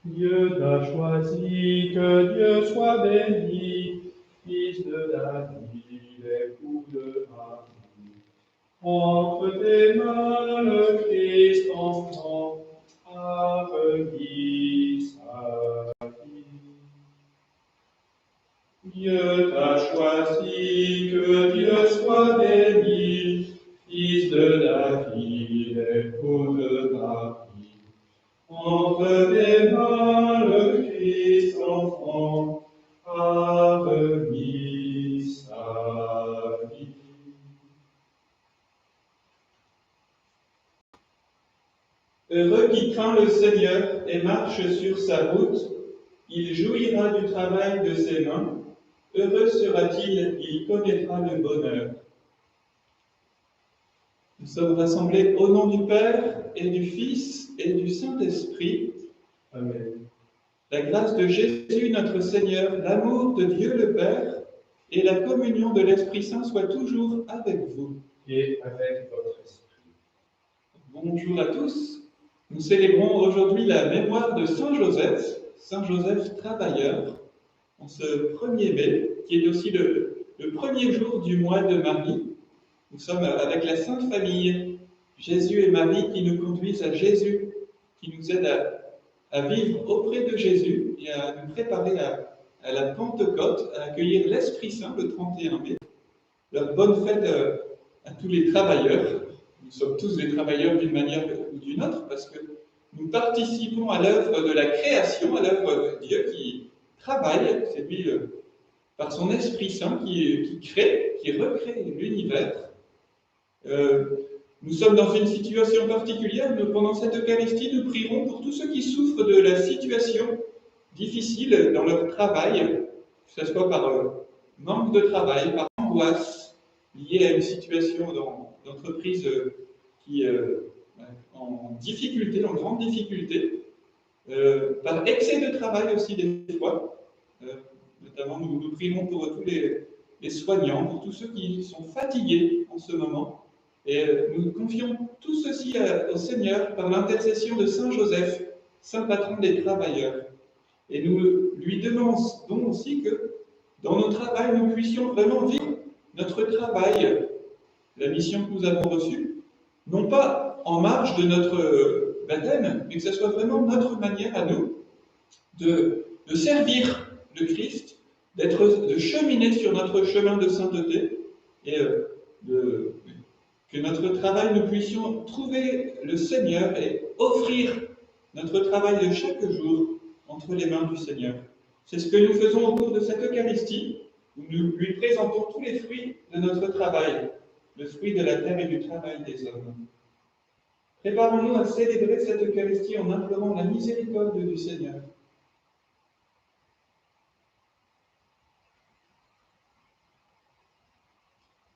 Dieu t'a choisi, que Dieu soit béni, fils de David, époux de Marie. Entre tes mains, le Christ enfant a remis sa vie. Dieu t'a choisi, que Dieu soit béni, fils de David, époux de Marie. Entre tes mains, le Christ enfant a remis sa vie. Heureux qui craint le Seigneur et marche sur sa route, il jouira du travail de ses mains. Heureux sera-t-il, il connaîtra le bonheur. Nous sommes rassemblés au nom du Père et du Fils et du Saint-Esprit. Amen. La grâce de Jésus notre Seigneur, l'amour de Dieu le Père et la communion de l'Esprit Saint soient toujours avec vous. Et avec votre esprit. Bonjour à tous. Nous célébrons aujourd'hui la mémoire de Saint Joseph travailleur, en ce 1er mai, qui est aussi le premier jour du mois de Marie. Nous sommes avec la Sainte Famille, Jésus et Marie, qui nous conduisent à Jésus, qui nous aident à vivre auprès de Jésus et à nous préparer à la Pentecôte, à accueillir l'Esprit Saint le 31 mai. Leur bonne fête à tous les travailleurs. Nous sommes tous des travailleurs d'une manière ou d'une autre, parce que nous participons à l'œuvre de la création, à l'œuvre de Dieu qui travaille, c'est lui par son Esprit Saint qui crée, qui recrée l'univers. Nous sommes dans une situation particulière. Pendant cette Eucharistie, nous prierons pour tous ceux qui souffrent de la situation difficile dans leur travail, que ce soit par manque de travail, par angoisse liée à une situation d'entreprise qui est en difficulté, en grande difficulté, par excès de travail aussi des fois. Notamment, nous prierons pour tous les soignants, pour tous ceux qui sont fatigués en ce moment. Et nous confions tout ceci au Seigneur par l'intercession de Saint Joseph, saint patron des travailleurs. Et nous lui demandons aussi que dans nos travails, nous puissions vraiment vivre notre travail, la mission que nous avons reçue, non pas en marge de notre baptême, mais que ce soit vraiment notre manière à nous de servir le Christ, de cheminer sur notre chemin de sainteté et que notre travail, nous puissions trouver le Seigneur et offrir notre travail de chaque jour entre les mains du Seigneur. C'est ce que nous faisons au cours de cette Eucharistie, où nous lui présentons tous les fruits de notre travail, le fruit de la terre et du travail des hommes. Préparons-nous à célébrer cette Eucharistie en implorant la miséricorde du Seigneur.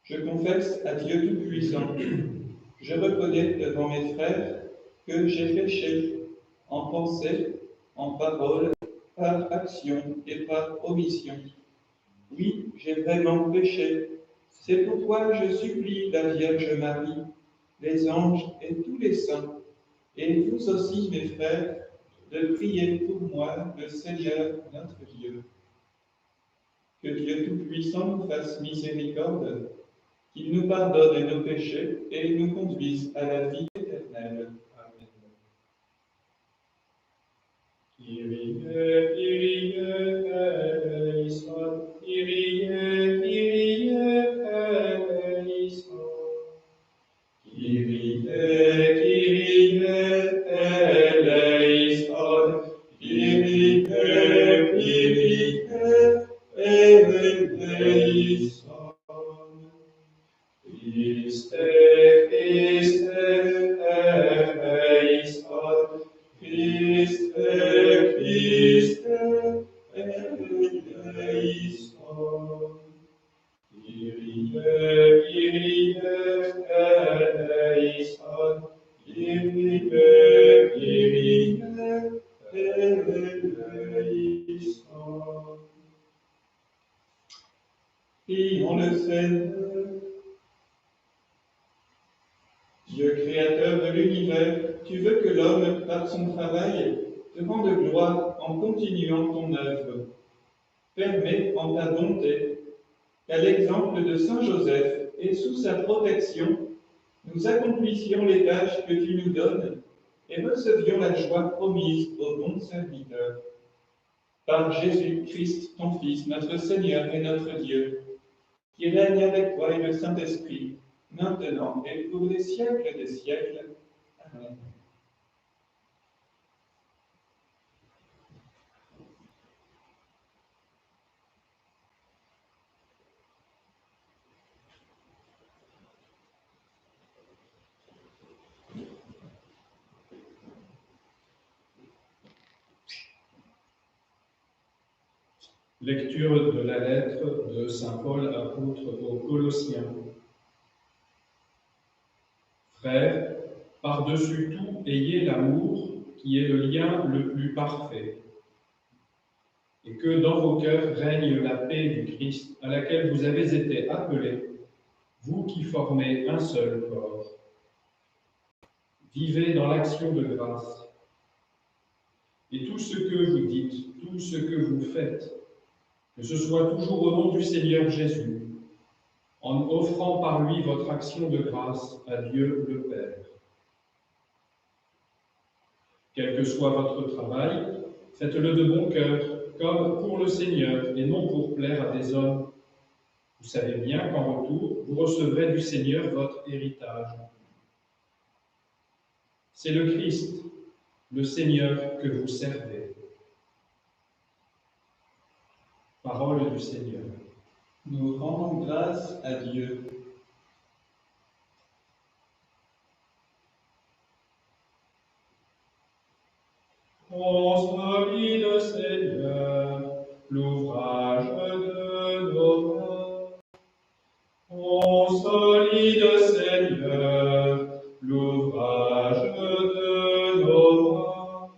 Je confesse à Dieu Tout-Puissant, je reconnais devant mes frères que j'ai péché en pensée, en parole, par action et par omission. Oui, j'ai vraiment péché. C'est pourquoi je supplie la Vierge Marie, les anges et tous les saints, et vous aussi, mes frères, de prier pour moi, le Seigneur notre Dieu. Que Dieu Tout-Puissant nous fasse miséricorde, qu'il nous pardonne nos péchés et nous conduise à la vie éternelle. Amen. Kyrie, Kyrie, eleison, Kyrie, Kyrie, eleison. Kyrie, Kyrie, eleison, Kyrie, Kyrie, eleison. Christe, Christe, eleison, Christe, Christe, eleison. Kyrie, Kyrie, eleison, Kyrie, Kyrie, eleison. Prions le Seigneur. Dieu créateur de l'univers, tu veux que l'homme, par son travail, te rende gloire en continuant ton œuvre. Permets en ta bonté qu'à l'exemple de Saint Joseph et sous sa protection, nous accomplissions les tâches que tu nous donnes et recevions la joie promise aux bons serviteurs. Par Jésus-Christ, ton Fils, notre Seigneur et notre Dieu, qui règne avec toi et le Saint-Esprit, maintenant et pour les siècles des siècles. Amen. Lecture de la lettre de saint Paul apôtre aux Colossiens. Frères, par-dessus tout, ayez l'amour qui est le lien le plus parfait, et que dans vos cœurs règne la paix du Christ à laquelle vous avez été appelés, vous qui formez un seul corps. Vivez dans l'action de grâce, et tout ce que vous dites, tout ce que vous faites, que ce soit toujours au nom du Seigneur Jésus, en offrant par lui votre action de grâce à Dieu le Père. Quel que soit votre travail, faites-le de bon cœur, comme pour le Seigneur, et non pour plaire à des hommes. Vous savez bien qu'en retour, vous recevrez du Seigneur votre héritage. C'est le Christ, le Seigneur, que vous servez. Parole du Seigneur. Nous rendons grâce à Dieu. Consolide, Seigneur, l'ouvrage de nos mains. Consolide, Seigneur, l'ouvrage de nos mains.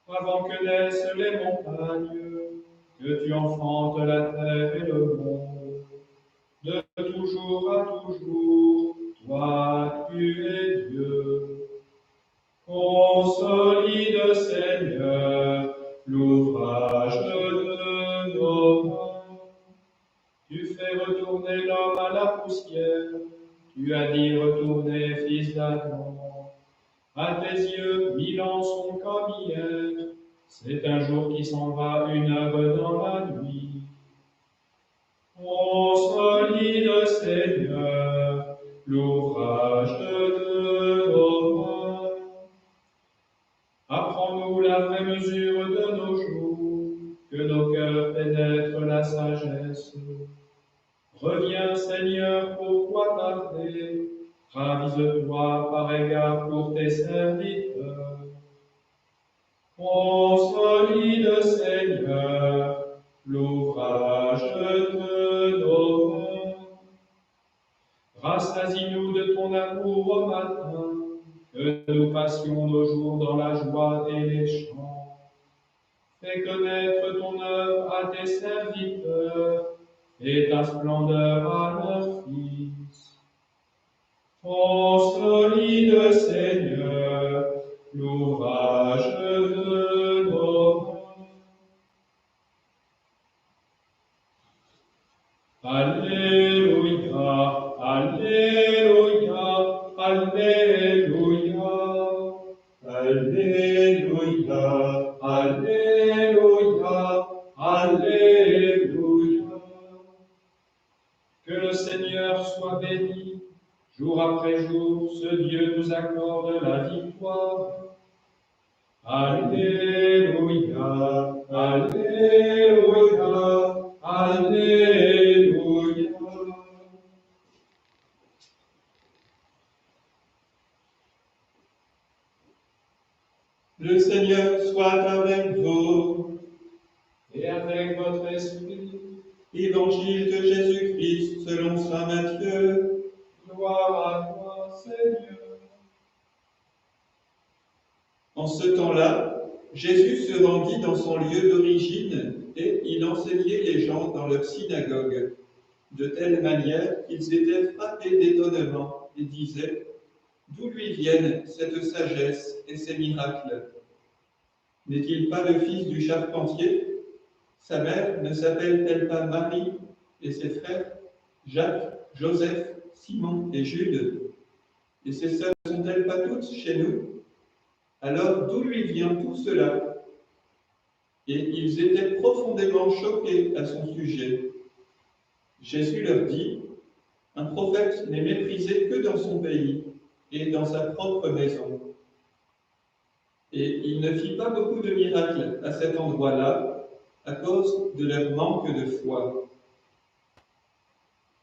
Avant que naissent les montagnes, que tu enfantes la terre et le monde, de toujours à toujours, toi tu es Dieu. Consolide, Seigneur, l'ouvrage de nos mains. Tu fais retourner l'homme à la poussière, tu as dit retourner, fils d'Adam. À tes yeux, 1000 ans sont comme hier, c'est un jour qui s'en va, une heure dans la nuit. Consolide, Seigneur, l'ouvrage de nos mains. Apprends-nous la vraie mesure de nos jours, que nos cœurs pénètrent la sagesse. Reviens, Seigneur, pourquoi tarder? Ravise-toi par égard pour tes serviteurs. Consolide, Seigneur, l'ouvrage de nos mains. Rassasie-nous de ton amour au matin, que nous passions nos jours dans la joie et les chants. Fais connaître ton œuvre à tes serviteurs et ta splendeur à leurs fils. Consolide, Seigneur, l'ouvrage de nos mains. Alléluia, Alléluia, Alléluia. Alléluia, Alléluia, Alléluia. Que le Seigneur soit béni, jour après jour, ce Dieu nous accorde la victoire. Alléluia, Alléluia, Alléluia. Le Seigneur soit avec vous. Et avec votre esprit, Évangile de Jésus-Christ selon saint Matthieu. gloire à toi, Seigneur. En ce temps-là, Jésus se rendit dans son lieu d'origine et il enseignait les gens dans leur synagogue, de telle manière qu'ils étaient frappés d'étonnement et disaient « D'où lui viennent cette sagesse et ces miracles ? N'est-il pas le fils du charpentier? Sa mère ne s'appelle-t-elle pas Marie et ses frères Jacques, Joseph, Simon et Jude? Et ses sœurs ne sont-elles pas toutes chez nous? Alors d'où lui vient tout cela? Et ils étaient profondément choqués à son sujet. Jésus leur dit, un prophète n'est méprisé que dans son pays et dans sa propre maison. Et il ne fit pas beaucoup de miracles à cet endroit-là à cause de leur manque de foi.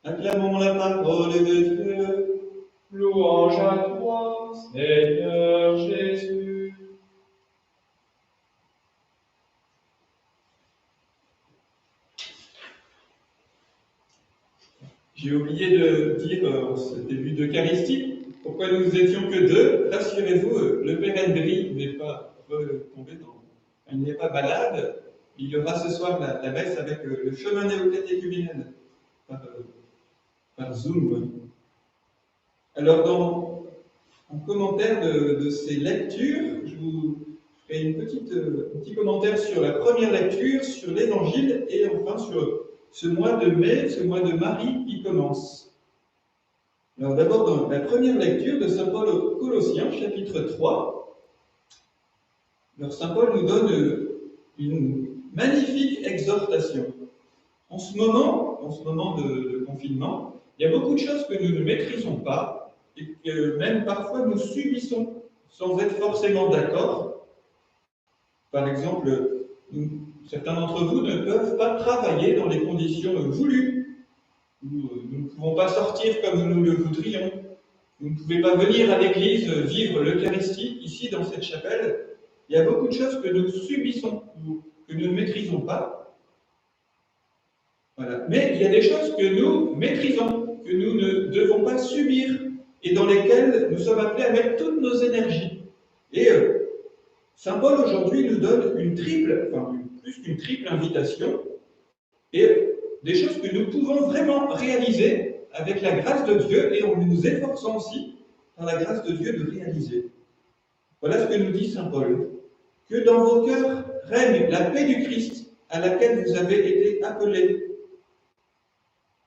Acclamons la parole de Dieu. Louange à toi, Seigneur Jésus. J'ai oublié de dire en ce début d'Eucharistie pourquoi nous étions que deux. Rassurez-vous, le Père Hendry n'est pas retombé il n'est pas malade. Il y aura ce soir la messe avec le chemin néo-catéchuménel par Zoom. Alors, en commentaire de ces lectures, je vous ferai un petit commentaire sur la première lecture, sur l'Évangile et enfin sur ce mois de mai, ce mois de Marie qui commence. Alors d'abord, dans la première lecture de saint Paul aux Colossiens, chapitre 3, alors saint Paul nous donne une magnifique exhortation. En ce moment de confinement, il y a beaucoup de choses que nous ne maîtrisons pas et que même parfois nous subissons sans être forcément d'accord. Par exemple, certains d'entre vous ne peuvent pas travailler dans les conditions voulues. Nous ne pouvons pas sortir comme nous le voudrions. Vous ne pouvez pas venir à l'église vivre l'Eucharistie ici dans cette chapelle. Il y a beaucoup de choses que nous subissons ou que nous ne maîtrisons pas. Voilà. Mais il y a des choses que nous maîtrisons, que nous ne devons pas subir et dans lesquelles nous sommes appelés à mettre toutes nos énergies. Et saint Paul aujourd'hui nous donne plus qu'une triple invitation et des choses que nous pouvons vraiment réaliser avec la grâce de Dieu et en nous efforçant aussi par la grâce de Dieu de réaliser. Voilà ce que nous dit saint Paul. Que dans vos cœurs règne la paix du Christ à laquelle vous avez été appelés.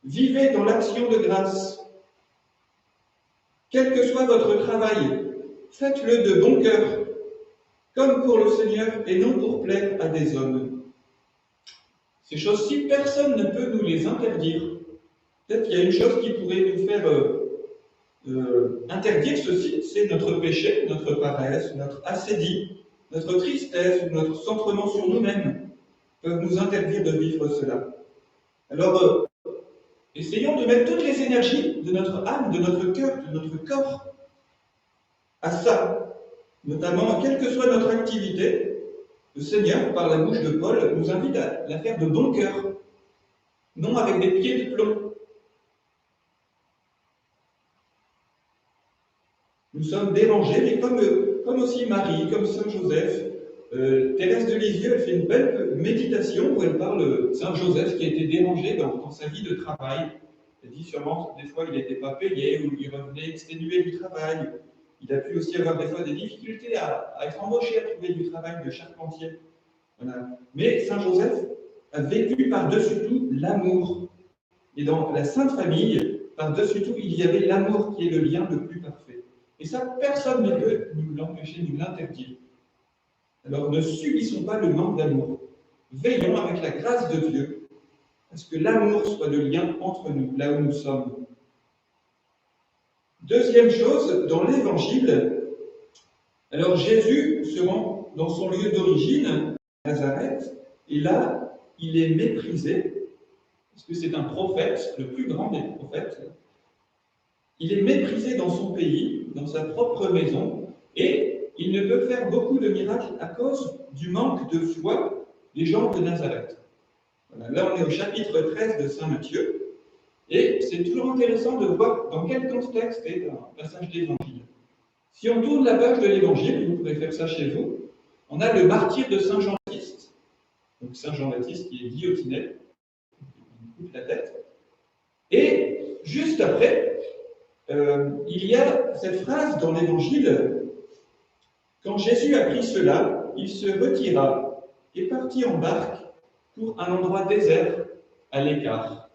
Vivez dans l'action de grâce. Quel que soit votre travail, faites-le de bon cœur, comme pour le Seigneur et non pour plaire à des hommes. Ces choses-ci, personne ne peut nous les interdire. Peut-être qu'il y a une chose qui pourrait nous faire interdire ceci, c'est notre péché, notre paresse, notre assédie, notre tristesse, notre centrement sur nous-mêmes peuvent nous interdire de vivre cela. Alors, essayons de mettre toutes les énergies de notre âme, de notre cœur, de notre corps à ça, notamment, quelle que soit notre activité. Le Seigneur, par la bouche de Paul, nous invite à la faire de bon cœur, non avec des pieds de plomb. Nous sommes dérangés, mais comme aussi Marie, comme Saint Joseph, Thérèse de Lisieux, elle fait une belle méditation où elle parle de Saint Joseph qui a été dérangé dans sa vie de travail. Elle dit sûrement des fois il n'était pas payé ou il revenait exténué du travail. Il a pu aussi avoir des fois des difficultés à être embauché, à trouver du travail de charpentier. Voilà. Mais Saint Joseph a vécu par-dessus tout l'amour. Et dans la Sainte Famille, par-dessus tout, il y avait l'amour qui est le lien le plus parfait. Et ça, personne ne peut nous l'empêcher, nous l'interdire. Alors ne subissons pas le manque d'amour. Veillons avec la grâce de Dieu, à ce que l'amour soit le lien entre nous, là où nous sommes. Deuxième chose, dans l'Évangile, alors Jésus se rend dans son lieu d'origine, Nazareth, et là, il est méprisé, parce que c'est un prophète, le plus grand des prophètes. Il est méprisé dans son pays, dans sa propre maison, et il ne peut faire beaucoup de miracles à cause du manque de foi des gens de Nazareth. Voilà, là, on est au chapitre 13 de Saint Matthieu, et c'est toujours intéressant de voir dans quel contexte est un passage d'Évangile. Si on tourne la page de l'Évangile, vous pouvez faire ça chez vous, on a le martyre de Saint Jean-Baptiste, donc Saint Jean-Baptiste qui est guillotiné, il coupe la tête, et juste après, il y a cette phrase dans l'Évangile Quand Jésus apprit cela, il se retira et partit en barque pour un endroit désert à l'écart.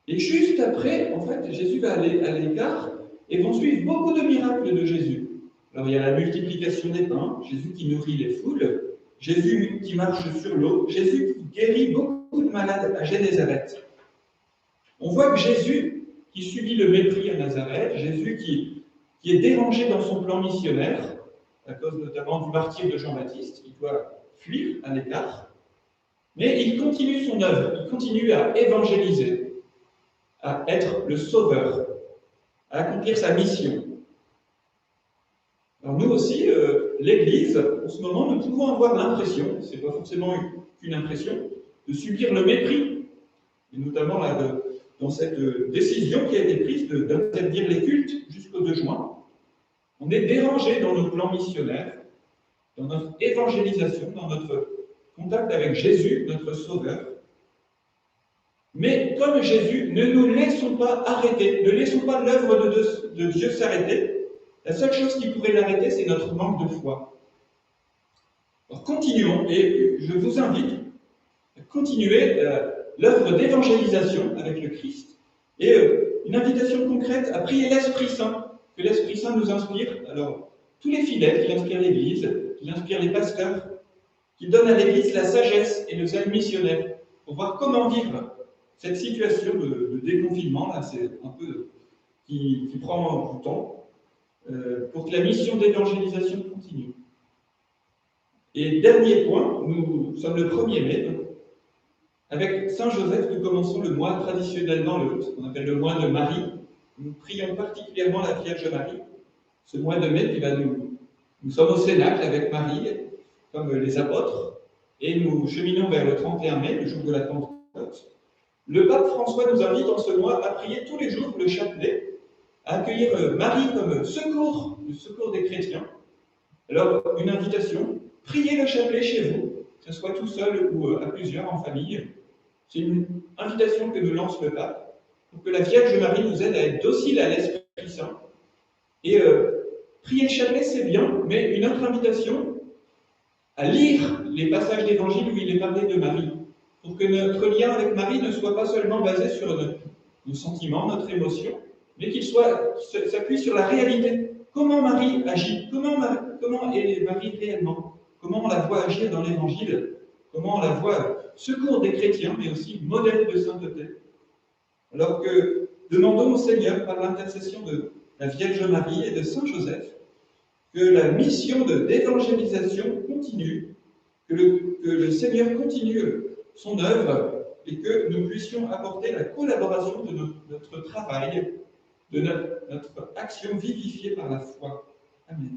Et juste après, en fait, Jésus va aller à l'écart et vont suivre beaucoup de miracles de Jésus. Alors, il y a la multiplication des pains, Jésus qui nourrit les foules, Jésus qui marche sur l'eau, Jésus qui guérit beaucoup de malades à Génézareth. On voit que Jésus, qui subit le mépris à Nazareth, Jésus qui est dérangé dans son plan missionnaire, à cause notamment du martyre de Jean-Baptiste, qui doit fuir à l'écart, mais il continue son œuvre, il continue à évangéliser, à être le sauveur, à accomplir sa mission. Alors nous aussi, l'Église, en ce moment, nous pouvons avoir l'impression, ce n'est pas forcément qu'une impression, de subir le mépris, et notamment là, dans cette décision qui a été prise d'interdire les cultes jusqu'au 2 juin. On est dérangé dans nos plans missionnaires, dans notre évangélisation, dans notre contact avec Jésus, notre Sauveur. Mais comme Jésus, ne nous laissons pas arrêter, ne laissons pas l'œuvre de Dieu s'arrêter. La seule chose qui pourrait l'arrêter, c'est notre manque de foi. Alors continuons, et je vous invite à continuer l'œuvre d'évangélisation avec le Christ, et une invitation concrète à prier l'Esprit Saint, que l'Esprit Saint nous inspire. Alors, tous les fidèles qui inspirent l'Église, qui inspirent les pasteurs, qui donnent à l'Église la sagesse et le zèle missionnaire, pour voir comment vivre cette situation de déconfinement, là, c'est un peu qui prend du temps, pour que la mission d'évangélisation continue. Et dernier point, nous sommes le 1er mai, donc, avec Saint Joseph, nous commençons le mois traditionnellement, ce qu'on appelle le mois de Marie. Nous prions particulièrement la Vierge Marie. Ce mois de mai, nous sommes au Cénacle avec Marie, comme les apôtres, et nous cheminons vers le 31 mai, le jour de la Pentecôte. Le pape François nous invite en ce mois à prier tous les jours le chapelet, à accueillir Marie comme secours, le secours des chrétiens. Alors, une invitation, priez le chapelet chez vous, que ce soit tout seul ou à plusieurs en famille. C'est une invitation que nous lance le pape, pour que la Vierge Marie nous aide à être docile à l'Esprit Saint. Et prier le chapelet, c'est bien, mais une autre invitation, à lire les passages d'Évangile où il est parlé de Marie, pour que notre lien avec Marie ne soit pas seulement basé sur nos sentiments, notre émotion, mais qu'il s'appuie sur la réalité. Comment Marie agit? Comment est Marie réellement? Comment on la voit agir dans l'Évangile? Comment on la voit secours des chrétiens, mais aussi modèle de sainteté? Alors que demandons au Seigneur, par l'intercession de la Vierge Marie et de Saint Joseph, que la mission d'évangélisation continue, que le Seigneur continue son œuvre et que nous puissions apporter la collaboration de notre travail, de notre action vivifiée par la foi. Amen.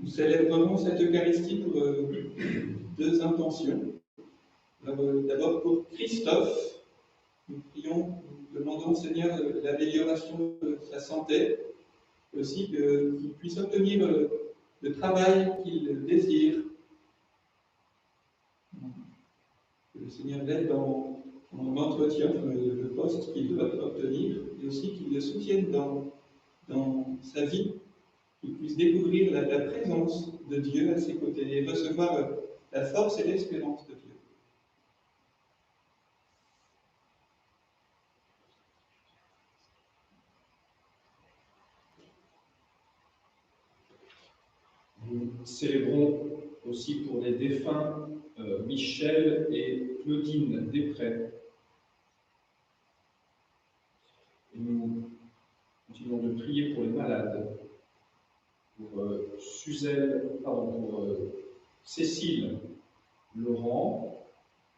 Nous célébrerons cette Eucharistie pour deux intentions. D'abord pour Christophe, nous prions, nous demandons au Seigneur l'amélioration de sa santé, aussi qu'il puisse obtenir le travail qu'il désire. Que le Seigneur l'aide dans en entretien le poste qu'il doit obtenir, et aussi qu'il le soutienne dans sa vie, qu'il puisse découvrir la présence de Dieu à ses côtés et recevoir la force et l'espérance de Dieu. Nous célébrons aussi pour les défunts Michel et Claudine Després. Et nous continuons de prier pour les malades, pour Cécile, Laurent,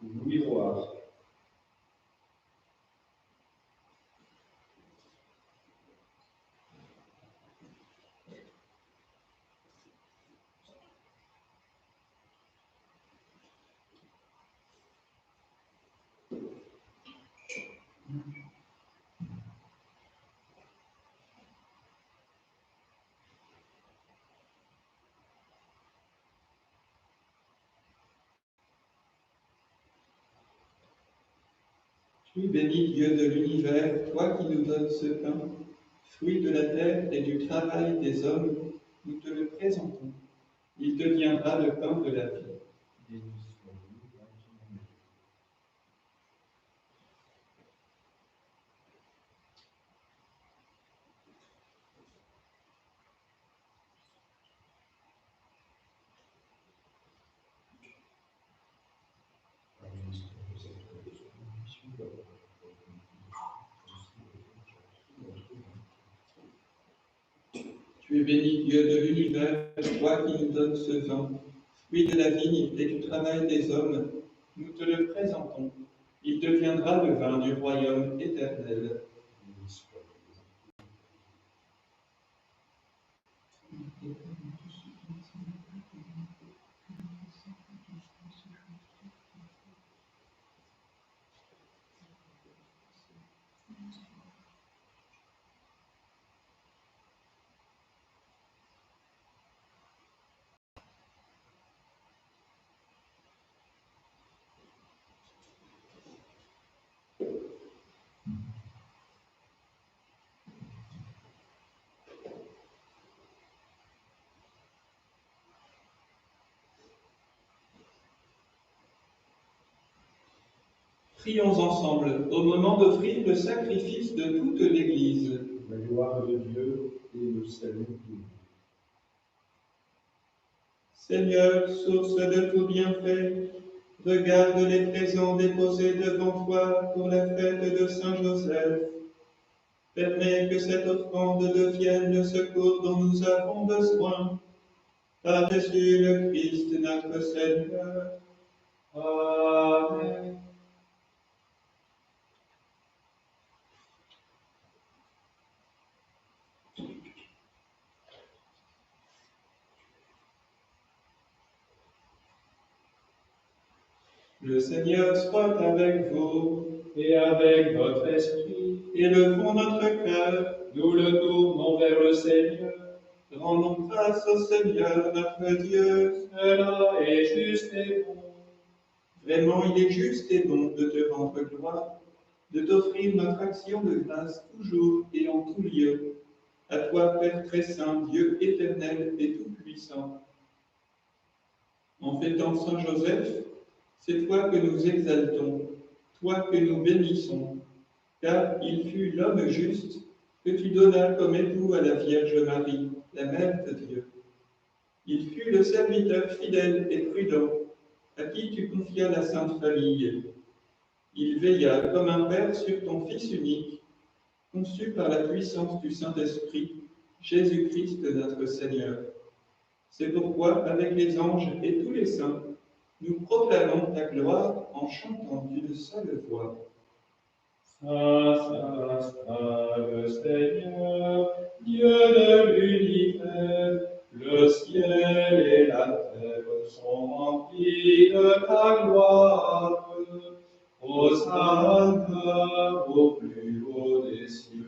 ou Louis Roard. Tu bénis Dieu de l'univers, toi qui nous donnes ce pain, fruit de la terre et du travail des hommes, nous te le présentons. Il deviendra le pain de la vie. Tu es béni, Dieu de l'univers, toi qui nous donnes ce vin, fruit de la vigne et du travail des hommes, nous te le présentons. Il deviendra le vin du royaume éternel. Prions ensemble au moment d'offrir le sacrifice de toute l'Église. La gloire de Dieu et le salut de nous. Seigneur, source de tout bienfait, regarde les présents déposés devant toi pour la fête de Saint Joseph. Permets que cette offrande devienne le secours dont nous avons besoin. Par Jésus le Christ, notre Seigneur. Amen. Le Seigneur soit avec vous, Et avec votre esprit, élevons notre cœur, nous le tournons vers le Seigneur. rendons grâce au Seigneur notre Dieu. Cela est juste et bon. Vraiment, il est juste et bon de te rendre gloire, de t'offrir notre action de grâce toujours et en tout lieu. À toi, Père très saint, Dieu éternel et tout-puissant. En fêtant Saint Joseph, c'est toi que nous exaltons, toi que nous bénissons, car il fut l'homme juste que tu donnas comme époux à la Vierge Marie, la Mère de Dieu. Il fut le serviteur fidèle et prudent, à qui tu confias la Sainte Famille. Il veilla comme un Père sur ton Fils unique, conçu par la puissance du Saint-Esprit, Jésus-Christ notre Seigneur. C'est pourquoi, avec les anges et tous les saints, nous proclamons ta gloire en chantant d'une seule voix. Saint, Saint, Saint, le Seigneur, Dieu de l'univers, le ciel et la terre sont remplis de ta gloire. Hosanna au plus haut des cieux.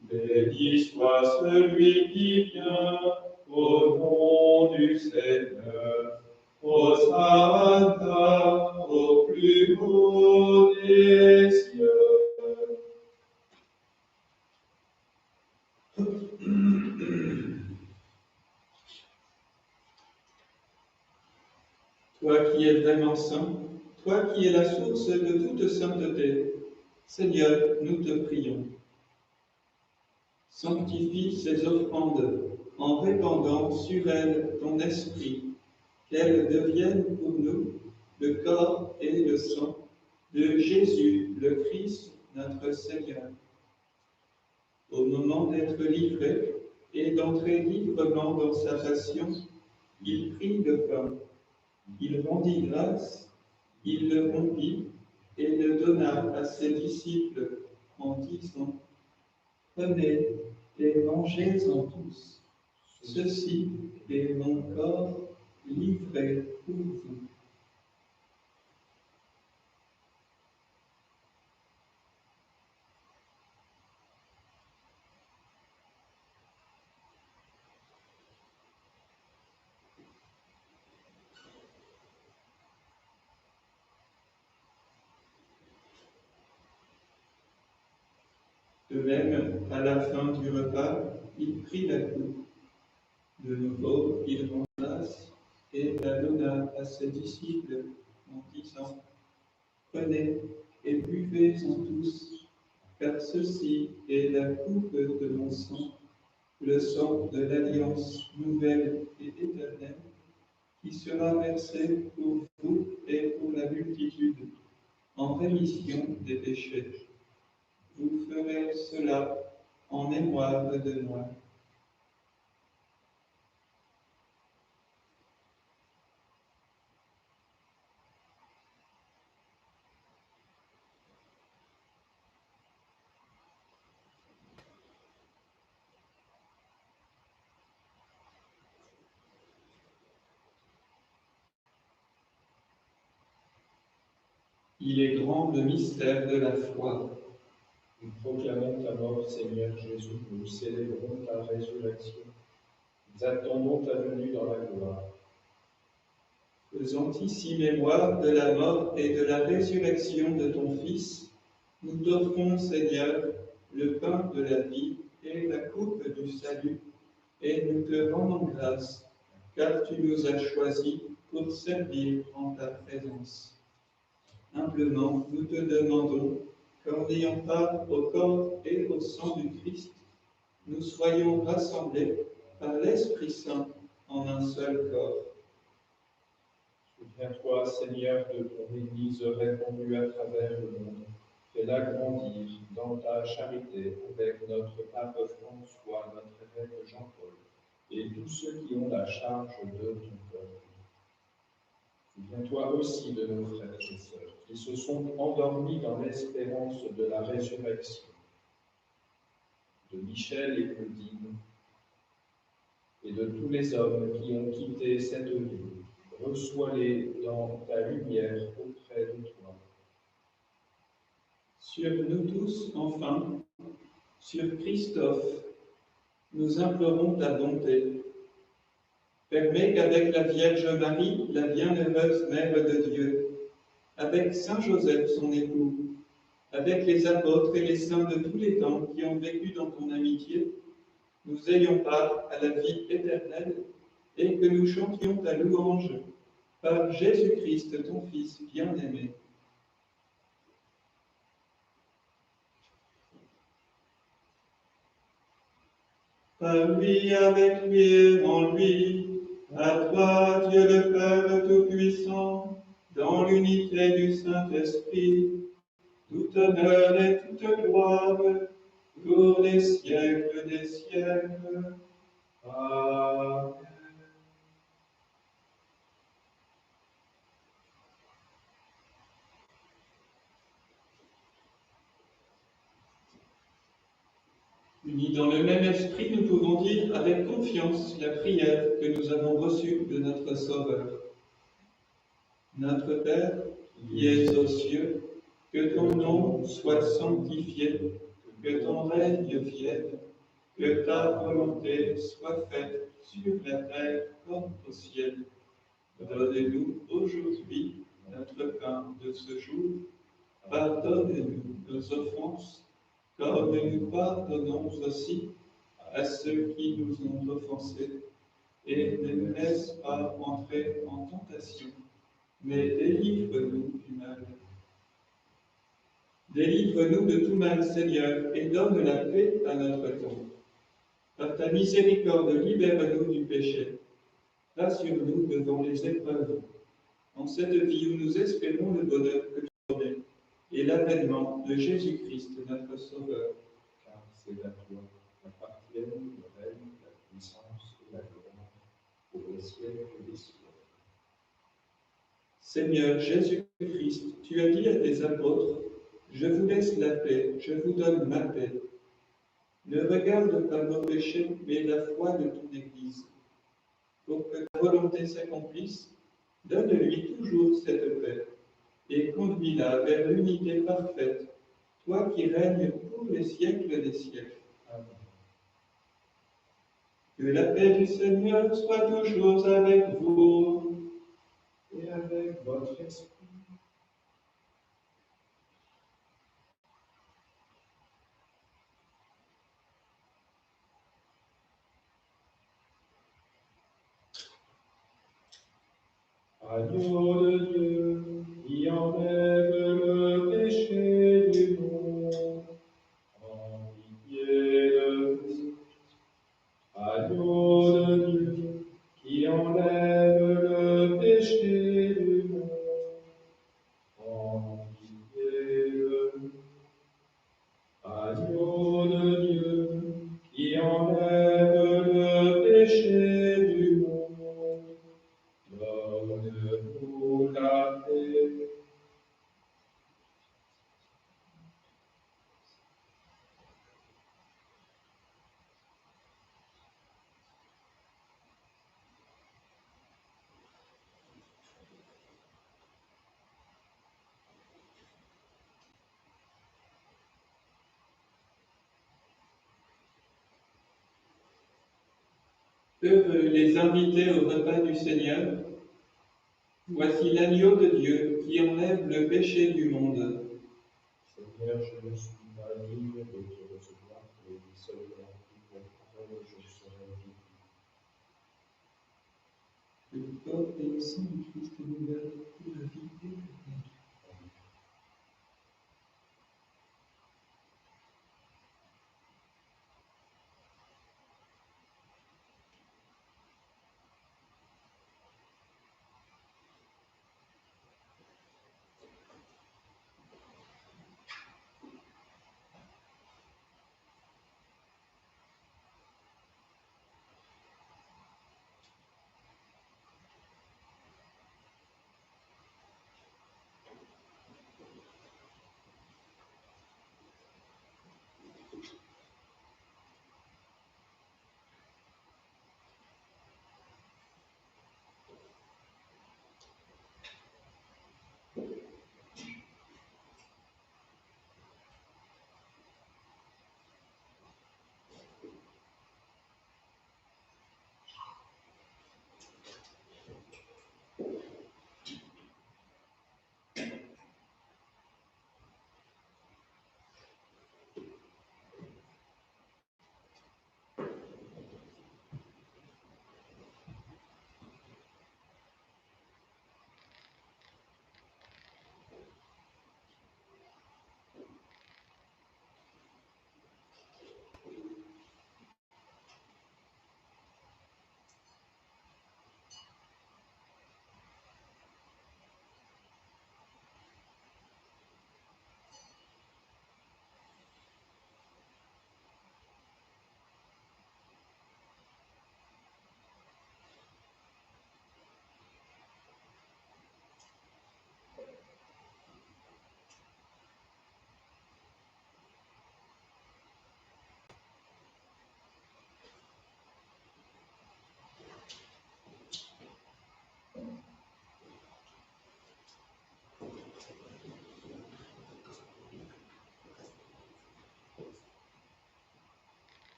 Béni soit celui qui vient au nom du Seigneur. Hosanna au plus haut haut des cieux. Toi qui es vraiment saint, toi qui es la source de toute sainteté, Seigneur, nous te prions. Sanctifie ces offrandes en répandant sur elles ton esprit, qu'elles deviennent pour nous le corps et le sang de Jésus, le Christ, notre Seigneur. Au moment d'être livré et d'entrer librement dans sa passion, il prit le pain, il rendit grâce, il le rompit et le donna à ses disciples en disant: Prenez et mangez-en tous. Ceci est mon corps livré pour vous. De même, à la fin du repas, il prit la coupe. De nouveau, il remplace et la donna à ses disciples en disant: Prenez et buvez-en tous, car ceci est la coupe de mon sang, le sang de l'alliance nouvelle et éternelle, qui sera versé pour vous et pour la multitude, en rémission des péchés. Vous ferez cela en mémoire de moi. Il est grand le mystère de la foi. Nous proclamons ta mort, Seigneur Jésus, nous célébrons ta résurrection. Nous attendons ta venue dans la gloire. Faisant ici mémoire de la mort et de la résurrection de ton Fils, nous t'offrons, Seigneur, le pain de la vie et la coupe du salut, et nous te rendons grâce, car tu nous as choisis pour servir en ta présence. Humblement, nous te demandons qu'en ayant part au corps et au sang du Christ, nous soyons rassemblés par l'Esprit Saint en un seul corps. Souviens-toi, Seigneur, de ton Église répandue à travers le monde. Fais-la grandir dans ta charité avec notre pape François, notre évêque Jean-Paul, et tous ceux qui ont la charge de ton peuple. Souviens-toi aussi de nos frères et sœurs qui se sont endormis dans l'espérance de la résurrection, de Michel et Claudine, et de tous les hommes qui ont quitté cette vie. Reçois-les dans ta lumière auprès de toi. Sur nous tous, enfin, sur Christophe, nous implorons ta bonté. Permets qu'avec la Vierge Marie, la bienheureuse Mère de Dieu, avec Saint Joseph, son époux, avec les apôtres et les saints de tous les temps qui ont vécu dans ton amitié, nous ayons part à la vie éternelle et que nous chantions ta louange par Jésus-Christ, ton Fils bien-aimé. Par lui, avec lui et en lui, à toi, Dieu le Père Tout-Puissant, dans l'unité du Saint-Esprit, tout honneur et toute gloire, pour les siècles des siècles. Amen. Unis dans le même esprit, nous pouvons dire avec confiance la prière que nous avons reçue de notre Sauveur. Notre Père, qui es aux cieux, que ton nom soit sanctifié, que ton règne vienne, que ta volonté soit faite sur la terre comme au ciel. Donne-nous aujourd'hui notre pain de ce jour. Pardonne-nous nos offenses, comme nous pardonnons aussi à ceux qui nous ont offensés. Et ne nous laisse pas entrer en tentation, mais délivre-nous du mal. Délivre-nous de tout mal, Seigneur, et donne la paix à notre temps. Par ta miséricorde, libère-nous du péché. Rassure-nous devant les épreuves. En cette vie où nous espérons le bonheur que tu promets et l'avènement de Jésus-Christ, notre Sauveur. Car c'est à toi qu'appartiennent le règne, la puissance et la gloire, pour les siècles des siècles. Seigneur Jésus-Christ, tu as dit à tes apôtres, je vous laisse la paix, je vous donne ma paix. Ne regarde pas nos péchés, mais la foi de ton Église. Pour que ta volonté s'accomplisse, donne-lui toujours cette paix et conduis-la vers l'unité parfaite, toi qui règnes pour les siècles des siècles. Amen. Que la paix du Seigneur soit toujours avec vous. Et avec votre esprit. Agneau de Dieu, qui enlève le péché du monde, en pitié de nous. Agneau de Dieu, qui enlève le péché du monde, en pitié de nous. Agneau de Dieu, qui enlève le péché du monde, donne-nous la paix. Heureux les invités au repas du Seigneur. Voici l'agneau de Dieu qui enlève le péché du monde. Seigneur, je ne suis pas digne de te recevoir, mais dis seulement une parole, je serai guéri. Que le corps et le sang du Christ nous gardent pour la vie éternelle.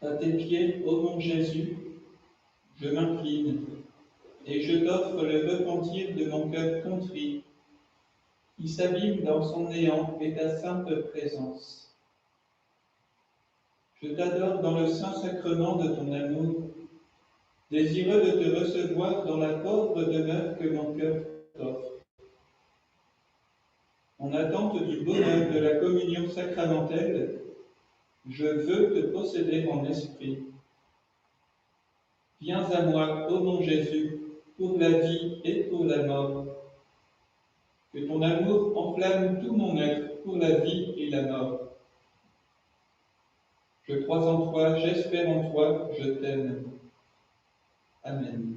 À tes pieds, ô mon Jésus, je m'incline et je t'offre le repentir de mon cœur contrit, qui s'abîme dans son néant et ta sainte présence. Je t'adore dans le saint sacrement de ton amour, désireux de te recevoir dans la pauvre demeure que mon cœur t'offre. En attente du bonheur de la communion sacramentelle, je veux te posséder en esprit. Viens à moi, ô mon Jésus, pour la vie et pour la mort. Que ton amour enflamme tout mon être pour la vie et la mort. Je crois en toi, j'espère en toi, je t'aime. Amen.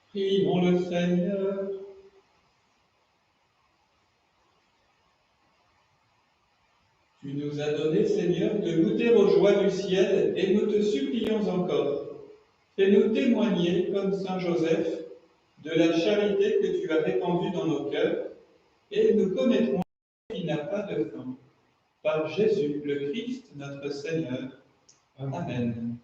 Prions le Seigneur. Tu nous as donné, Seigneur, de goûter aux joies du ciel, et nous te supplions encore. Fais-nous témoigner, comme saint Joseph, de la charité que tu as répandue dans nos cœurs, et nous connaîtrons qu'il n'a pas de fin. Par Jésus, le Christ, notre Seigneur. Amen.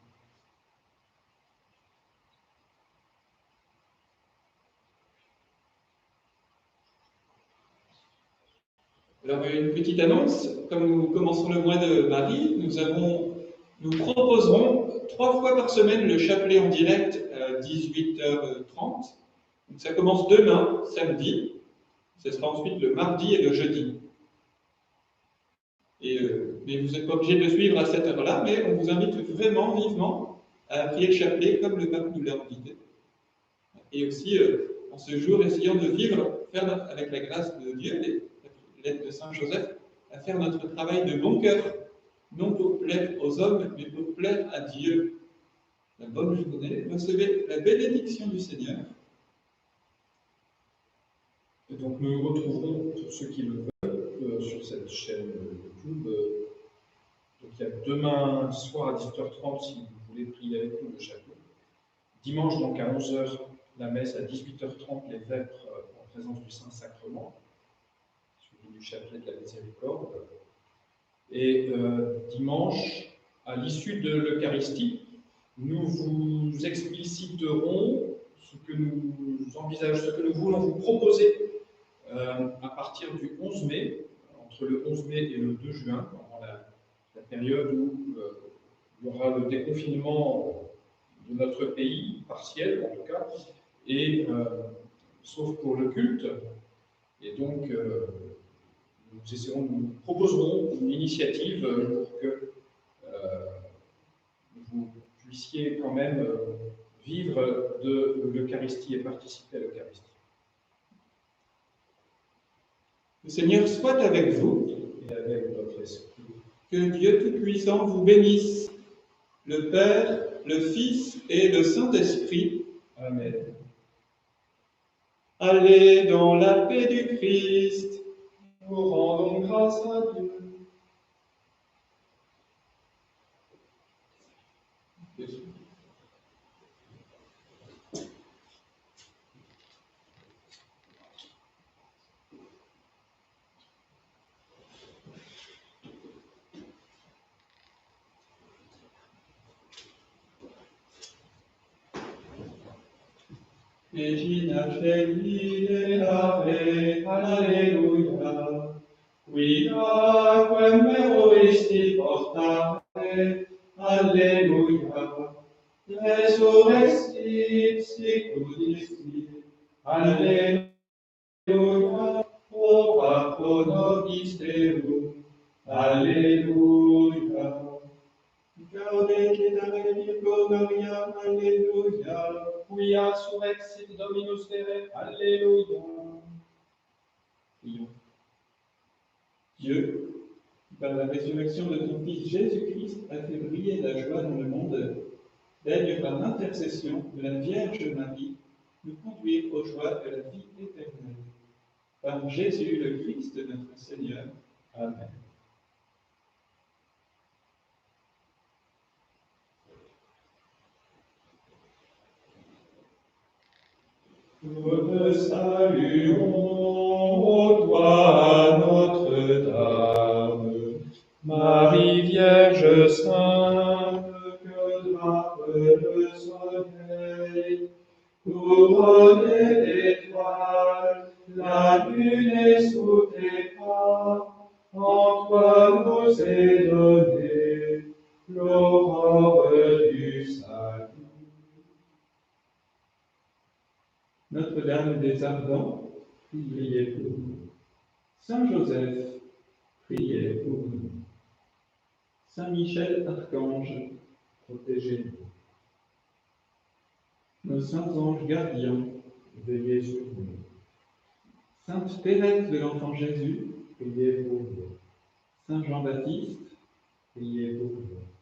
Alors, une petite annonce, comme nous commençons le mois de Marie, nous proposerons 3 fois par semaine le chapelet en direct à 18h30. Donc, ça commence demain, samedi, ce sera ensuite le mardi et le jeudi. Mais vous n'êtes pas obligé de suivre à cette heure-là, mais on vous invite vraiment vivement à prier le chapelet comme le pape nous l'a invité. Et aussi, en ce jour, essayons de vivre, avec la grâce de Dieu et l'aide de Saint Joseph, à faire notre travail de bon cœur, non pour plaire aux hommes, mais pour plaire à Dieu. La bonne journée, recevez la bénédiction du Seigneur. Et donc nous nous retrouverons, pour ceux qui le veulent, sur cette chaîne YouTube. Donc il y a demain soir à 18h30, si vous voulez prier avec nous le chapelet. Dimanche, donc à 11h, la messe, à 18h30, les vêpres en présence du Saint-Sacrement, suivi du chapelet de la Miséricorde. Et dimanche, à l'issue de l'Eucharistie, nous vous expliciterons ce que nous envisageons, ce que nous voulons vous proposer à partir du 11 mai, entre le 11 mai et le 2 juin, pendant la période où il y aura le déconfinement de notre pays, partiel en tout cas, et sauf pour le culte. Et donc, nous proposerons une initiative pour que vous puissiez quand même vivre de l'Eucharistie et participer à l'Eucharistie. Le Seigneur soit avec vous. Et avec votre esprit. Que Dieu Tout-Puissant vous bénisse, le Père, le Fils et le Saint-Esprit. Amen. Allez dans la paix du Christ. Nous rendons grâce à Dieu. Regina Feli Ave, Alleluia. Quia quem meroisti portare, alleluia. Resurrexit sicut isti, alleluia. O patro nobis Deum, alleluia. Gaudete et Virgo Maria, Alléluia. Quia surrexit Dominus Vere, alleluia. Prions. Dieu, qui par la résurrection de ton Fils Jésus-Christ a fait briller la joie dans le monde, daigne par l'intercession de la Vierge Marie nous conduire aux joies de la vie éternelle. Par Jésus le Christ, notre Seigneur. Amen. Nous te saluons, ô toi, Notre-Dame, Marie Vierge Sainte, que drape le soleil, couronnée d'étoiles, la lune est sous tes pas, en toi nous est donnée l'aurore du salut. Notre-Dame des Ardents, Priez pour nous. Saint Joseph, Priez pour nous. Saint Michel Archange, Protégez-nous. nos saints anges gardiens, Veillez sur nous. Sainte Thérèse de l'Enfant Jésus, Priez pour nous. Saint Jean-Baptiste, Priez pour nous.